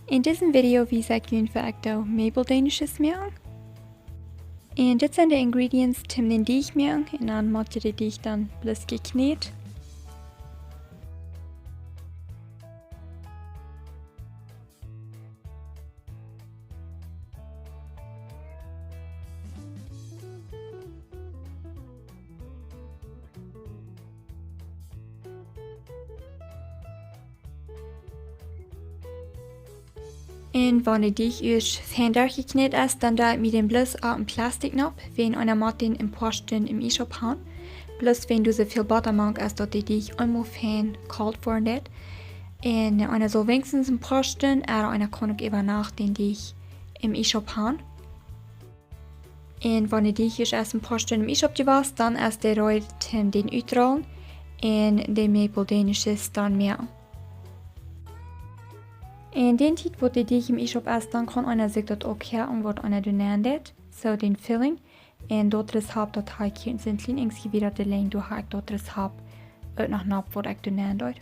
In diesem Video visar ik jullie vaak meubeldenische smeer. En dit zijn de ingredients til den dichmeer. En dan moet je de dich dan plus gekneed. En wanneer dich is handig gekneed is, dan doe ik met den blus op een plastic nap, wenn einer mat den im Posten im e-shop han. Plus wenn du so viel Butter magst, als dat die dich einmal fein kalt worden. En einer soll wenigstens im Posten, oder einer kann auch über Nacht den dich im e-shop han. En wanneer dich is aus dem Posten im e-shop was, dann ist der Reut den utrollen en de meubeldenisches dann mehr. En den tijd wat die im e-shop is, dan kan einer zich dat ook her en wat einer donandet, so den filling. En dat is hab dat hij hier zijn kliningsgebied de lijn door haak dat is hab uit nog nap wat ik donandet.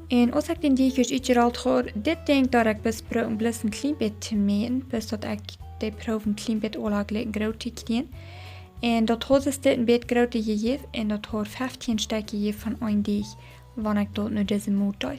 En als ik den die is uitgerold hoor, dit denk dat ik best pro een blus een klein beetje te meten, best dat ik de proef een klein beetje oorlog groot te krijgen. En dat hoort is dit een beetje groter gegeven en dat hoort 15 stuk gegeven van een die, wanneer ik dat nu deze moed doe.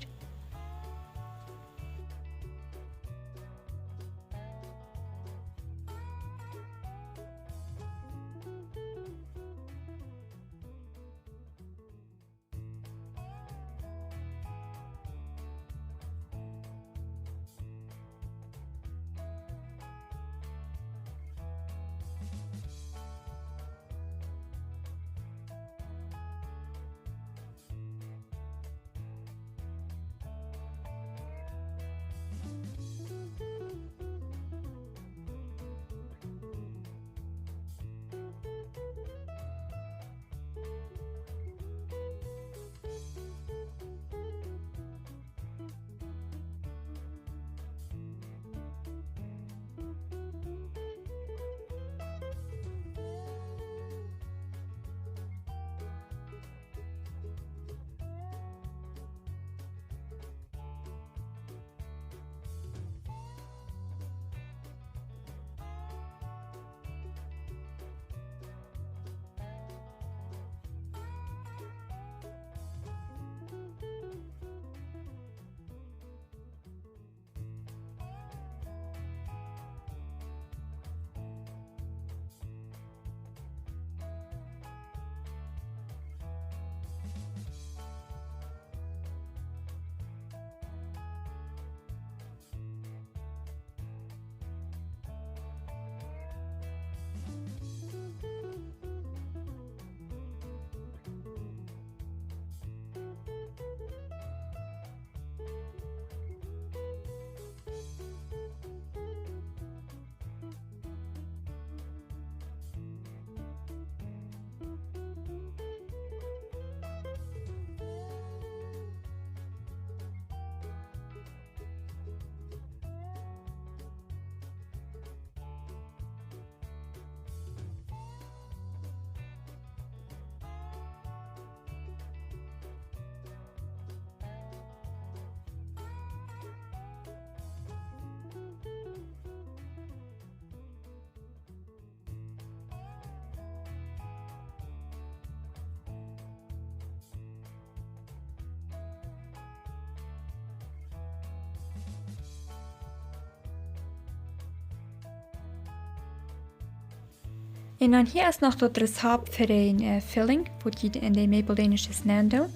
En dan hier is nog dat recept voor een filling, wat je in de Maple-Danische snaan doen.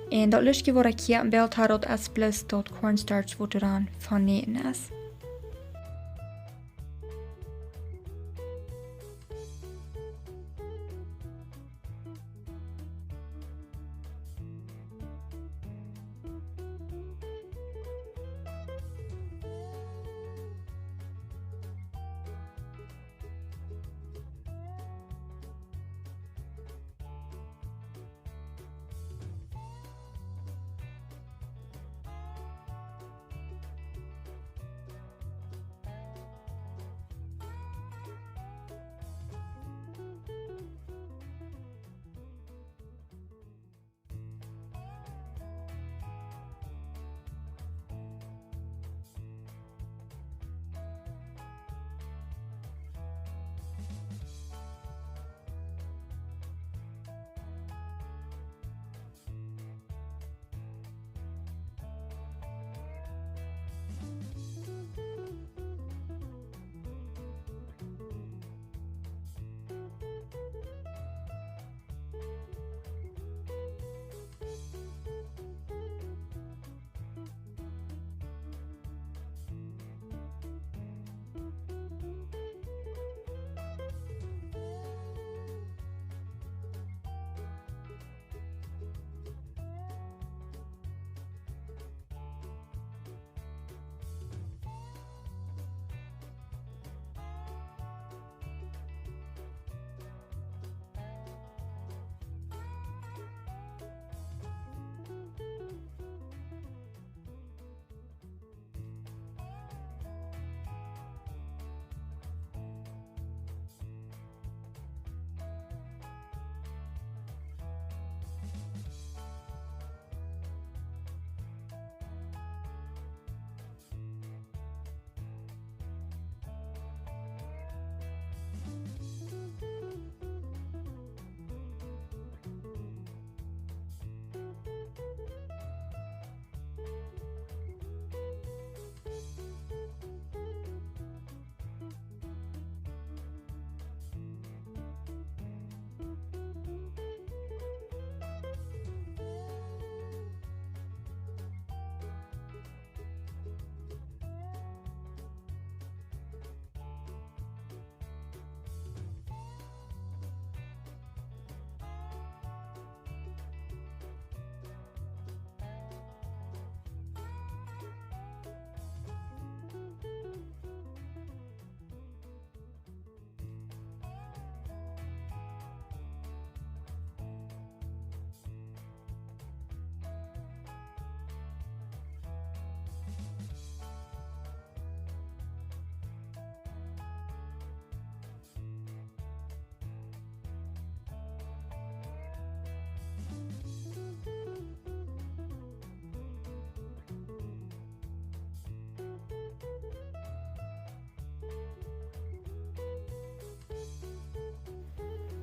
En dat lusje wat ik hier in beeld had, dat is plus dat cornstarch wat er dan van neten is.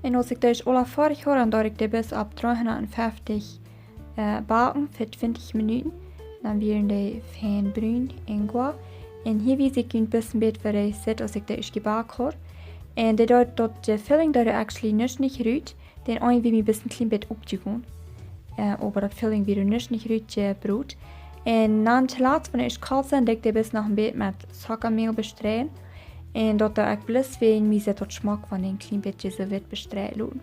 En als ik dus alle fertig heb, dan doe ik de bis op 350 baken voor 20 minuten. Dan werden die fijn bruin en goed. En hier wijs ik een bisschen waar hij zit als ik de is gebakken heb. En dat doet dat de filling dat actually niet ruikt. Den een wie een bisschen klein beetje op te gaan. Aber dat filling weer niet ruikt brood. En dan te laat, wanneer het koud zijn, ik de bis nog een beetje met suikermeel bestrijden. En dat ik plus wegen, wie ze tot smaak van een klein beetje zo wit bestrijden.